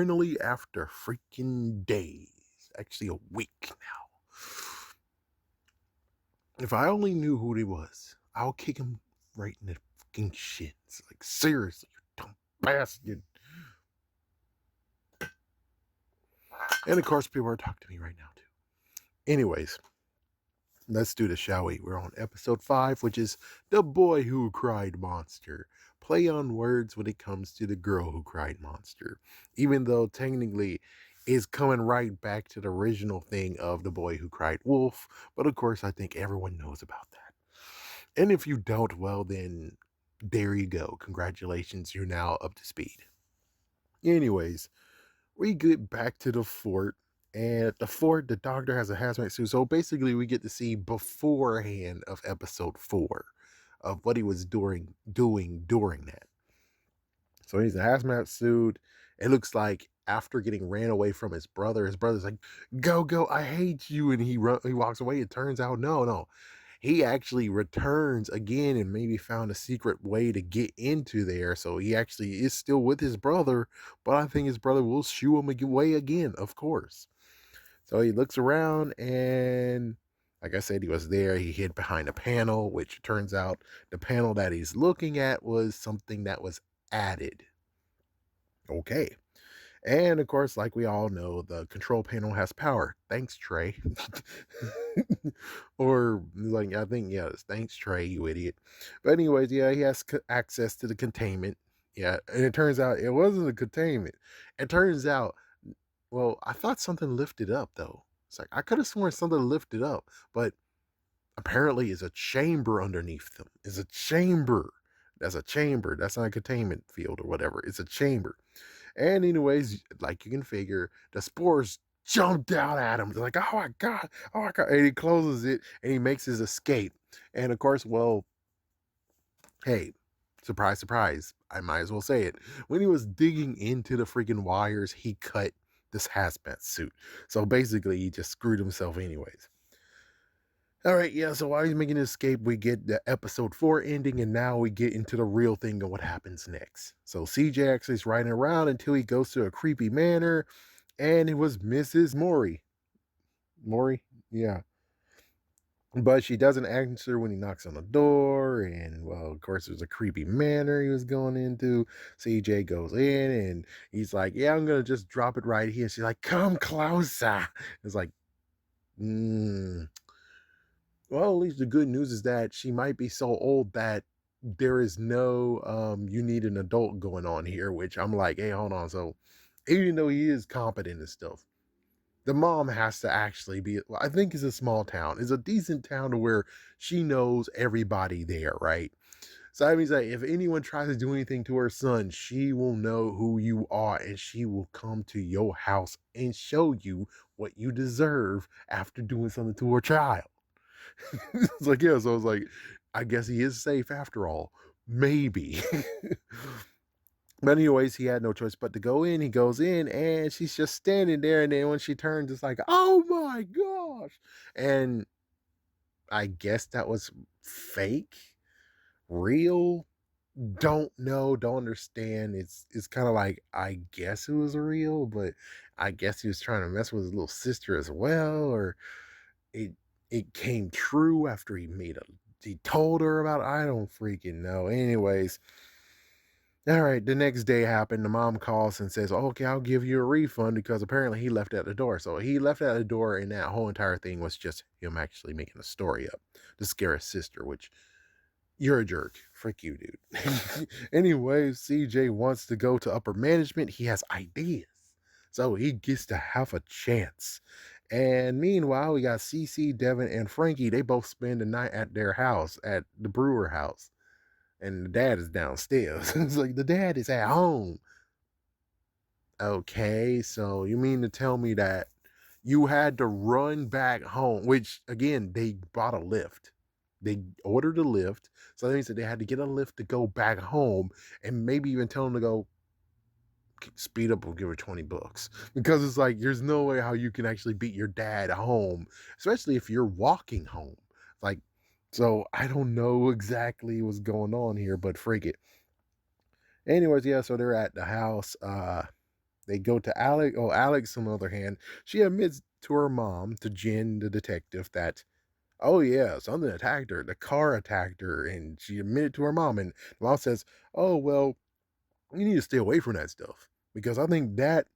finally, after freaking days, actually a week now. If I only knew who he was, I'll kick him right in the fucking shins. Like, seriously, you dumb bastard. And of course, people are talking to me right now, too. Anyways, let's do this, shall we? We're on episode 5, which is The Boy Who Cried Monster. Play on words when it comes to The Girl Who Cried Monster. Even though technically it's coming right back to the original thing of The Boy Who Cried Wolf. But of course, I think everyone knows about that. And if you don't, well, then there you go. Congratulations, you're now up to speed. Anyways, we get back to the fort. And at the fort, the doctor has a hazmat suit. So basically, we get to see beforehand of episode 4 of what he was doing during that. So he's in a hazmat suit. It looks like after getting ran away from his brother's like, "Go, go! I hate you!" And he walks away. It turns out, no, he actually returns again and maybe found a secret way to get into there. So he actually is still with his brother, but I think his brother will shoo him away again, of course. So he looks around and, like I said, he was there. He hid behind a panel, which turns out the panel that he's looking at was something that was added. Okay. And of course, like we all know, the control panel has power. Thanks, Trey. Or like, I think, yes, thanks, Trey, you idiot. But anyways, yeah, he has access to the containment. Yeah, and it turns out it wasn't a containment. It turns out, well, I thought something lifted up though. It's like I could have sworn something lifted up, but apparently it's a chamber underneath them. It's a chamber. That's a chamber. That's not a containment field or whatever. It's a chamber. And anyways, like you can figure, the spores jumped out at him. They're like, oh my God, oh my God. And he closes it and he makes his escape. And of course, well, hey, surprise, surprise. I might as well say it. When he was digging into the freaking wires, he cut this hazmat suit. So basically, he just screwed himself anyways. All right, yeah, so while he's making his escape, we get the episode 4 ending, and now we get into the real thing of what happens next. So CJ actually is riding around until he goes to a creepy manor, and it was Mrs. Mori. Mori? Yeah. But she doesn't answer when he knocks on the door, and well, of course, there's a creepy manor he was going into. CJ goes in, and he's like, yeah, I'm gonna just drop it right here. She's like, come closer. It's like, well, at least the good news is that she might be so old that there is no you need an adult going on here, which I'm like, hey, hold on. So even though he is competent and stuff, the mom has to actually be, well, I think it's a small town. It's a decent town to where she knows everybody there, right? So that means that if anyone tries to do anything to her son, she will know who you are and she will come to your house and show you what you deserve after doing something to her child. It's like, yeah, so I was like, I guess he is safe after all. Maybe. But anyways, he had no choice but to go in. He goes in and she's just standing there. And then when she turns, it's like, oh my gosh. And I guess that was fake, real. Don't know, don't understand. It's kind of like, I guess it was real, but I guess he was trying to mess with his little sister as well, or it it came true after he told her about it. I don't freaking know. Anyways, all right, the next day happened. The mom calls and says, okay, I'll give you a refund because apparently he left at the door. So he left at the door, and that whole entire thing was just him actually making a story up to scare his sister, which you're a jerk. Frick you, dude. Anyways, CJ wants to go to upper management. He has ideas. So he gets to have a chance. And meanwhile, we got CC, Devin, and Frankie. They both spend the night at their house, at the Brewer house. And the dad is downstairs. It's like, the dad is at home. Okay, so you mean to tell me that you had to run back home, which again, they bought a lift. They ordered a lift. So that means that they had to get a lift to go back home and maybe even tell them to go speed up or give her $20 because it's like, there's no way how you can actually beat your dad home, especially if you're walking home. Like, so I don't know exactly what's going on here, but frig it. Anyways, yeah, so they're at the house. They go to Alex. Oh, Alex, on the other hand, she admits to her mom, to Jen, the detective, that, oh yeah, something attacked her. The car attacked her, and she admitted to her mom. And the mom says, "Oh well, you need to stay away from that stuff because I think that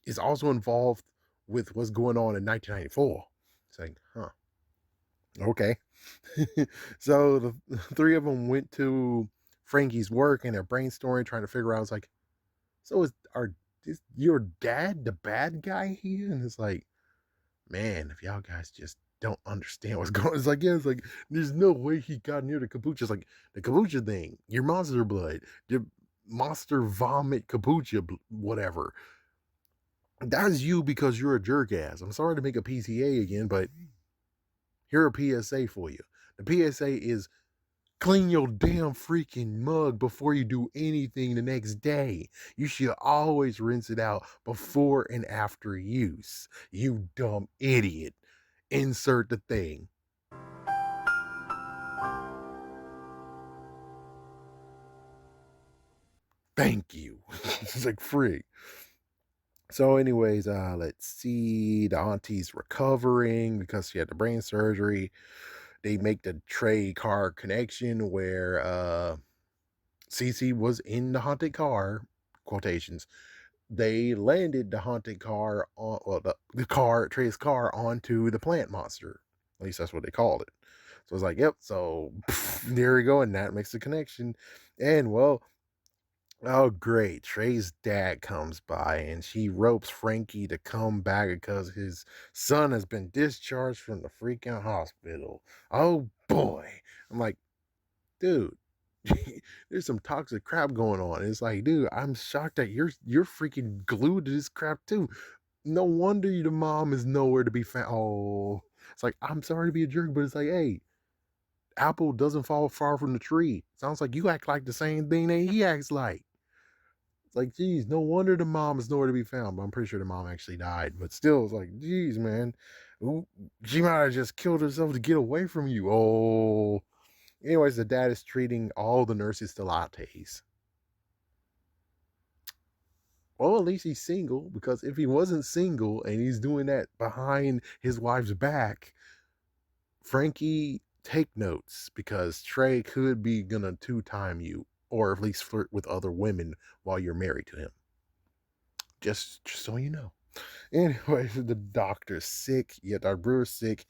is also involved with what's going on in 1994." It's like, huh, okay. So the three of them went to Frankie's work and they're brainstorming, trying to figure out. It's like, so is your dad the bad guy here? And it's like, man, if y'all guys just don't understand what's going on, it's like, yeah, it's like, there's no way he got near the kombucha. It's like, the kombucha thing, your monster blood, your monster vomit kombucha, whatever. That's you because you're a jerk ass. I'm sorry to make a PCA again, but here a PSA for you. The PSA is clean your damn freaking mug before you do anything the next day. You should always rinse it out before and after use. You dumb idiot. Insert the thing. Thank you. It's like free. So, anyways, let's see. The auntie's recovering because she had the brain surgery. They make the Trey car connection where Cece was in the haunted car, quotations. They landed the haunted car on, well, the car, Trey's car, onto the plant monster. At least that's what they called it. So it's like, yep. So there we go, and that makes the connection. And well, oh great, Trey's dad comes by and she ropes Frankie to come back because his son has been discharged from the freaking hospital. Oh boy, I'm like, dude, there's some toxic crap going on. It's like, dude, I'm shocked that you're freaking glued to this crap too. No wonder the mom is nowhere to be found. Oh, it's like, I'm sorry to be a jerk, but it's like, hey, apple doesn't fall far from the tree. Sounds like you act like the same thing that he acts like. It's like, geez, no wonder the mom is nowhere to be found. But I'm pretty sure the mom actually died. But still, it's like, geez, man, she might have just killed herself to get away from you. Oh, anyways, the dad is treating all the nurses to lattes. Well, at least he's single, because if he wasn't single and he's doing that behind his wife's back, Frankie, take notes because Trey could be gonna two-time you or at least flirt with other women while you're married to him. Just so you know. Anyway, the doctor's sick. Yeah, Dr. Brewer's sick.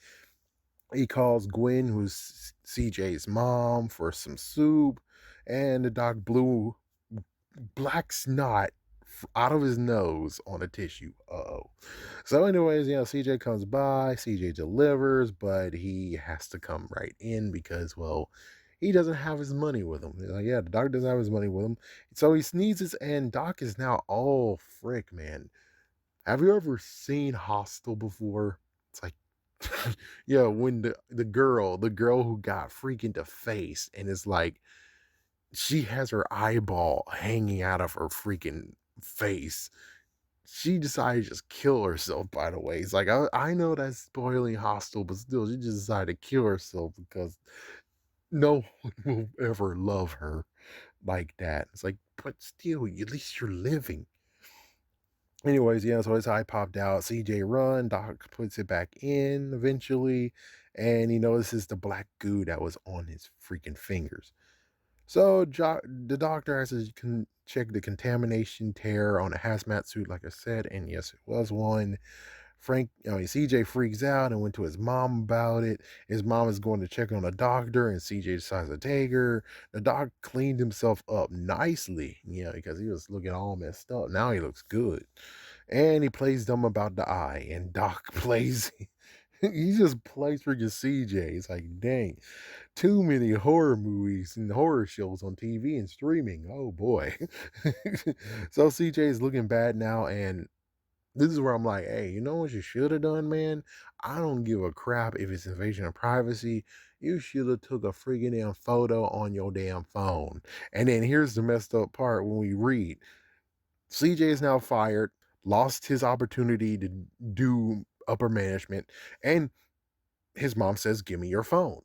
He calls Gwen, who's CJ's mom, for some soup, and the doc blew black snot out of his nose on a tissue. Uh-oh. So, anyways, CJ comes by, CJ delivers, but he has to come right in because, well, he doesn't have his money with him. He's like, yeah, the doc doesn't have his money with him. So he sneezes, and Doc is now, oh, frick, man. Have you ever seen Hostel before? It's like, yeah, when the girl who got freaking the face, and it's like, she has her eyeball hanging out of her freaking face. She decided to just kill herself, by the way. It's like, I know that's spoiling Hostel, but still, she just decided to kill herself because no one will ever love her like that. It's like, but still, at least you're living. Anyways, so his eye popped out. CJ run. Doc puts it back in eventually, and he notices the black goo that was on his freaking fingers. So the doctor has to check the contamination tear on a hazmat suit, like I said, and yes, it was one. CJ freaks out and went to his mom about it. His mom is going to check on the doctor, and CJ decides to take her. The doc cleaned himself up nicely, because he was looking all messed up. Now he looks good. And he plays dumb about the eye, and Doc plays. He just plays freaking CJ. It's like, dang, too many horror movies and horror shows on TV and streaming. Oh boy. So CJ is looking bad now, and this is where I'm like, hey, you know what you should have done, man? I don't give a crap if it's invasion of privacy. You should have took a freaking damn photo on your damn phone. And then here's the messed up part when we read. CJ is now fired, lost his opportunity to do upper management, and his mom says, give me your phone.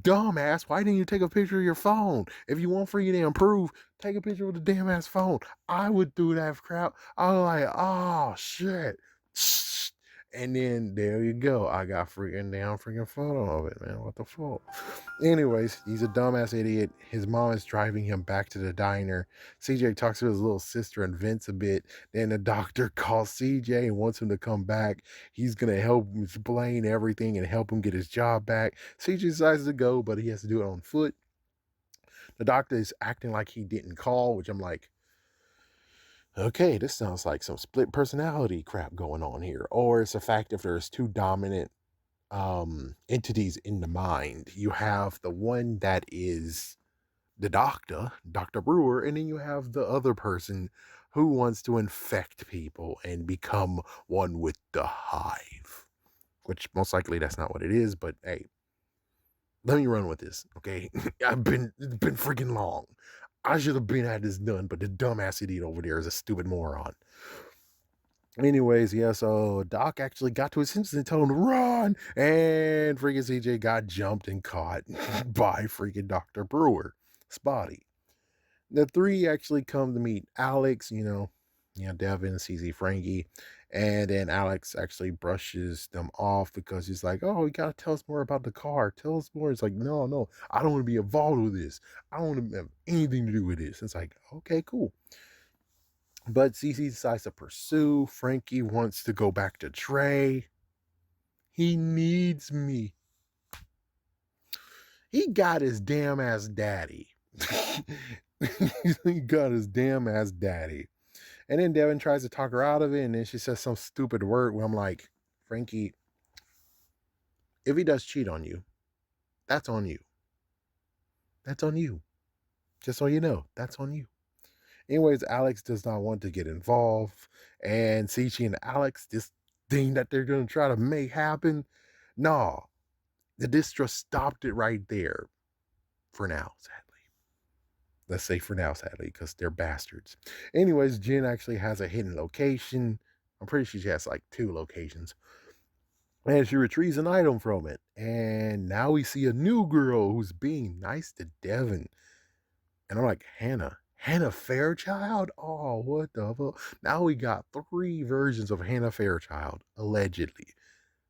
Dumbass, why didn't you take a picture of your phone? If you want freaking improve, take a picture with the damn ass phone. I would do that crap. I was like, oh shit. And then there you go. I got freaking photo of it, man. What the fuck? Anyways, he's a dumbass idiot. His mom is driving him back to the diner. CJ talks to his little sister and vents a bit. Then the doctor calls CJ and wants him to come back. He's gonna help him explain everything and help him get his job back. CJ decides to go, but he has to do it on foot. The doctor is acting like he didn't call, which I'm like, okay, this sounds like some split personality crap going on here. Or it's a fact if there's two dominant entities in the mind. You have the one that is the doctor, Dr. Brewer, and then you have the other person who wants to infect people and become one with the hive. Which most likely that's not what it is, but hey, let me run with this, okay? It's been freaking long. I should have been had this done, but the dumbass idiot over there is a stupid moron. Anyways, yeah, so Doc actually got to his senses and told him to run, and freaking CJ got jumped and caught by freaking Dr. Brewer, Spotty. The three actually come to meet Alex, Devin, CZ, Frankie, and then Alex actually brushes them off because he's like, "Oh, you gotta tell us more about the car. Tell us more." It's like, no, no, I don't want to be involved with this. I don't want to have anything to do with this. It's like, okay, cool. But CC decides to pursue. Frankie wants to go back to Trey. He needs me. He got his damn ass daddy. He got his damn ass daddy. And then Devin tries to talk her out of it, and then she says some stupid word where I'm like, Frankie, if he does cheat on you, that's on you. That's on you. Just so you know, that's on you. Anyways, Alex does not want to get involved. And Sichi and Alex, this thing that they're going to try to make happen, no, the distro stopped it right there for now, sadly. Let's say for now, sadly, because they're bastards. Anyways, Jen actually has a hidden location. I'm pretty sure she has like 2 locations. And she retrieves an item from it. And now we see a new girl who's being nice to Devin. And I'm like, Hannah Fairchild? Oh, what the fuck? Now we got 3 versions of Hannah Fairchild, allegedly.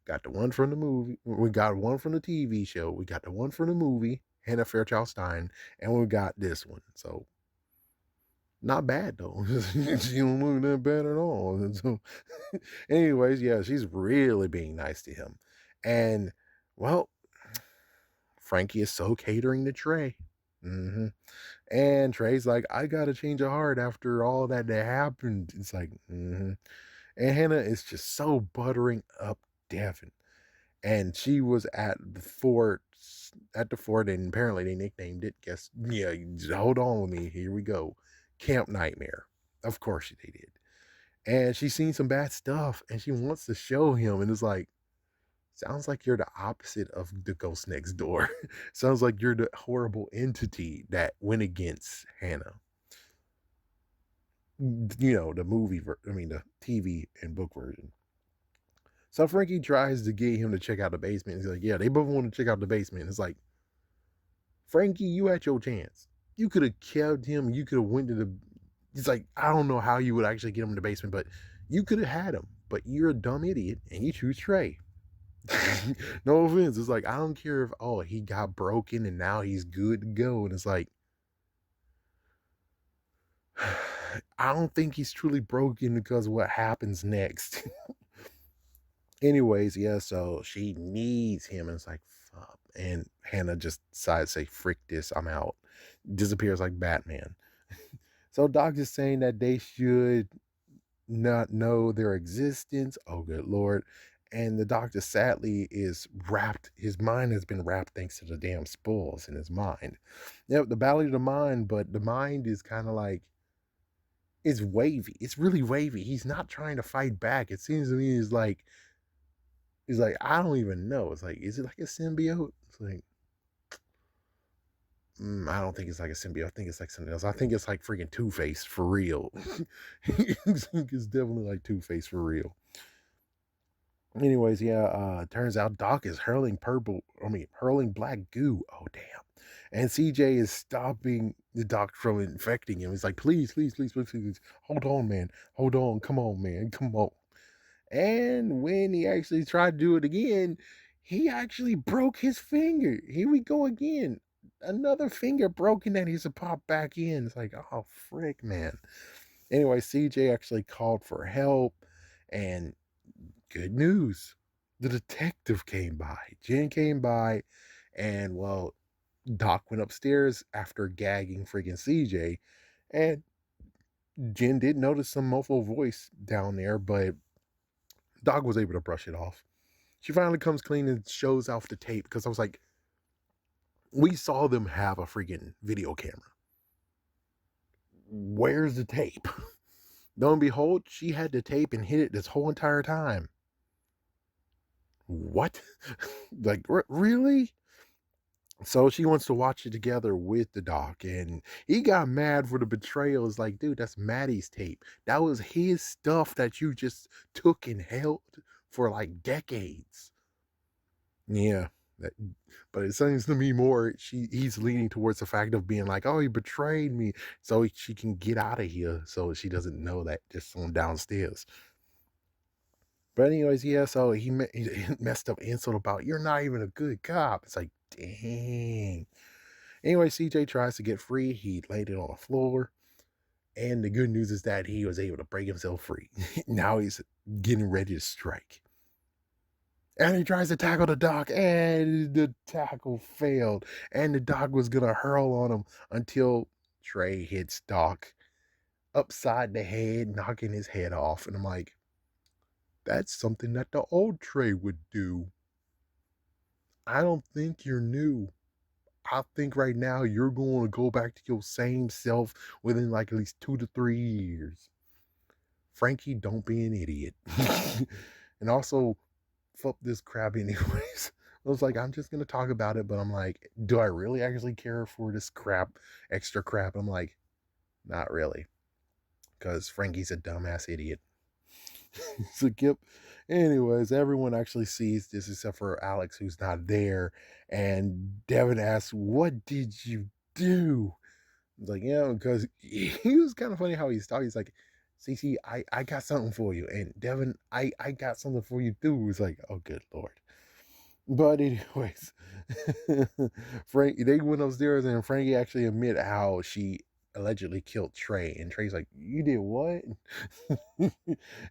Got the one from the movie. We got one from the TV show. We got the one from the movie, Hannah Fairchild Stein. And we got this one. So, not bad, though. She don't look that bad at all. So, anyways, yeah, she's really being nice to him. And, well, Frankie is so catering to Trey. Mm-hmm. And Trey's like, I gotta change a heart after all that happened. It's like, mm-hmm. And Hannah is just so buttering up Devin. And she was at the fort, and apparently they nicknamed it. Guess, yeah, hold on with me. Here we go. Camp Nightmare. Of course they did. And she's seen some bad stuff, and she wants to show him. And it's like, sounds like you're the opposite of the ghost next door. Sounds like you're the horrible entity that went against Hannah. The TV and book version. So Frankie tries to get him to check out the basement. He's like, yeah, they both want to check out the basement. It's like, Frankie, you had your chance. You could have kept him. You could have went to the. It's like, I don't know how you would actually get him in the basement, but you could have had him. But you're a dumb idiot, and you choose Trey. No offense. It's like, I don't care if, he got broken and now he's good to go. And it's like, I don't think he's truly broken because of what happens next. Anyways, yeah, so she needs him. And it's like, fuck. And Hannah just decides to say, frick this, I'm out. Disappears like Batman. So Doc is saying that they should not know their existence. Oh, good Lord. And the doctor sadly is wrapped. His mind has been wrapped thanks to the damn spores in his mind. Yep, the battle of the mind, but the mind is kind of like, it's wavy. It's really wavy. He's not trying to fight back. It seems to me he's like, I don't even know. It's like, is it like a symbiote? It's like, I don't think it's like a symbiote. I think it's like something else. I think it's like freaking Two-Face for real. It's definitely like Two-Face for real. Anyways, yeah, turns out Doc is hurling black goo. Oh damn. And CJ is stopping the Doc from infecting him. He's like, please, please, please, please, please. Hold on, man. Hold on. Come on, man. Come on. And when he actually tried to do it again, he actually broke his finger. Here we go again. Another finger broken that he's to pop back in. It's like, oh frick, man. Anyway, CJ actually called for help, and good news. The detective came by. Jen came by, and well, Doc went upstairs after gagging freaking CJ, and Jen did notice some muffled voice down there, but Doc was able to brush it off. She finally comes clean and shows off the tape because I was like, we saw them have a freaking video camera. Where's the tape? Lo and behold, she had the tape and hid it this whole entire time. What? Like, really? So she wants to watch it together with the doc, and he got mad for the betrayal. It's like, dude, that's Maddie's tape. That was his stuff that you just took and held for like decades. Yeah. That, but it seems to me more he's leaning towards the fact of being like, oh, he betrayed me, so she can get out of here, so she doesn't know that just on downstairs. But anyways, yeah, so he messed up insult about you're not even a good cop. It's like, dang. Anyway, CJ tries to get free. He laid it on the floor. And the good news is that he was able to break himself free. Now he's getting ready to strike. And he tries to tackle the doc, and the tackle failed. And the doc was going to hurl on him until Trey hits Doc upside the head, knocking his head off. And I'm like, that's something that the old Trey would do. I don't think you're new. I think right now you're going to go back to your same self within like at least 2 to 3 years. Frankie, don't be an idiot. And also, fuck this crap, anyways. I was like, I'm just going to talk about it, but I'm like, do I really actually care for this crap, extra crap? I'm like, not really. Because Frankie's a dumbass idiot. So, yep. Anyways, everyone actually sees this except for Alex, who's not there. And Devin asks, what did you do? It's like, yeah, because he was kind of funny how he started. He's like, CC, I got something for you. And Devin, I got something for you too. It's like, oh, good Lord. But anyways, Frank, they went upstairs and Frankie actually admit how she allegedly killed Trey. And Trey's like, you did what?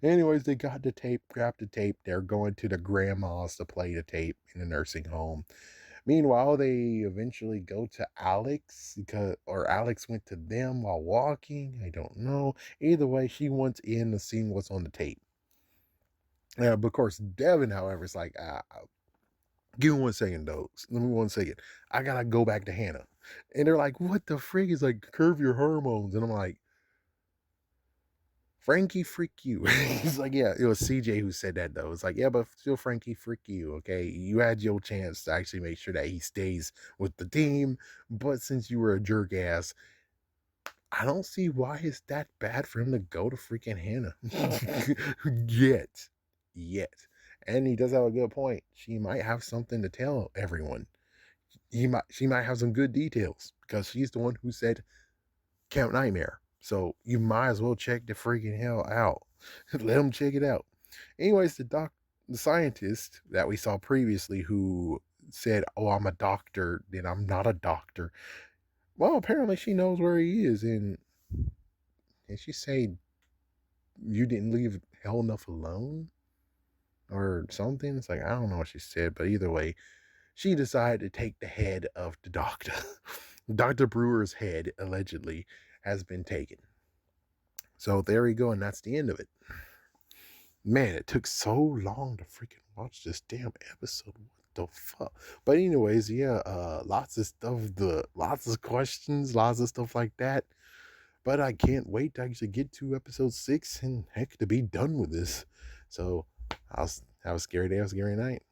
Anyways, they got the tape, grabbed the tape. They're going to the grandma's to play the tape in the nursing home. Meanwhile, they eventually go to Alex or Alex went to them while walking. I don't know. Either way, she wants in to see what's on the tape. Yeah, but of course, Devin, however, is like, give me 1 second, though. Let me 1 second. I gotta go back to Hannah. And they're like, what the frig is like, curve your hormones? And I'm like, Frankie, freak you. He's like, yeah, it was CJ who said that, though. It's like, yeah, but still, Frankie, freak you, okay? You had your chance to actually make sure that he stays with the team, but since you were a jerk ass, I don't see why it's that bad for him to go to freaking Hannah. Yet. Yet. And he does have a good point. She might have something to tell everyone. She might have some good details because she's the one who said Count Nightmare. So you might as well check the freaking hell out. Let him check it out. Anyways, the scientist that we saw previously who said, "Oh, I'm a doctor," then I'm not a doctor. Well, apparently she knows where he is, and she said you didn't leave hell enough alone or something. It's like I don't know what she said, but either way, she decided to take the head of the doctor. Dr. Brewer's head allegedly has been taken. So there we go, and that's the end of it. Man, it took so long to freaking watch this damn episode. What the fuck? But anyways, yeah, lots of stuff, lots of questions, lots of stuff like that. But I can't wait to actually get to episode 6 and heck to be done with this. So have a scary day, have a scary night.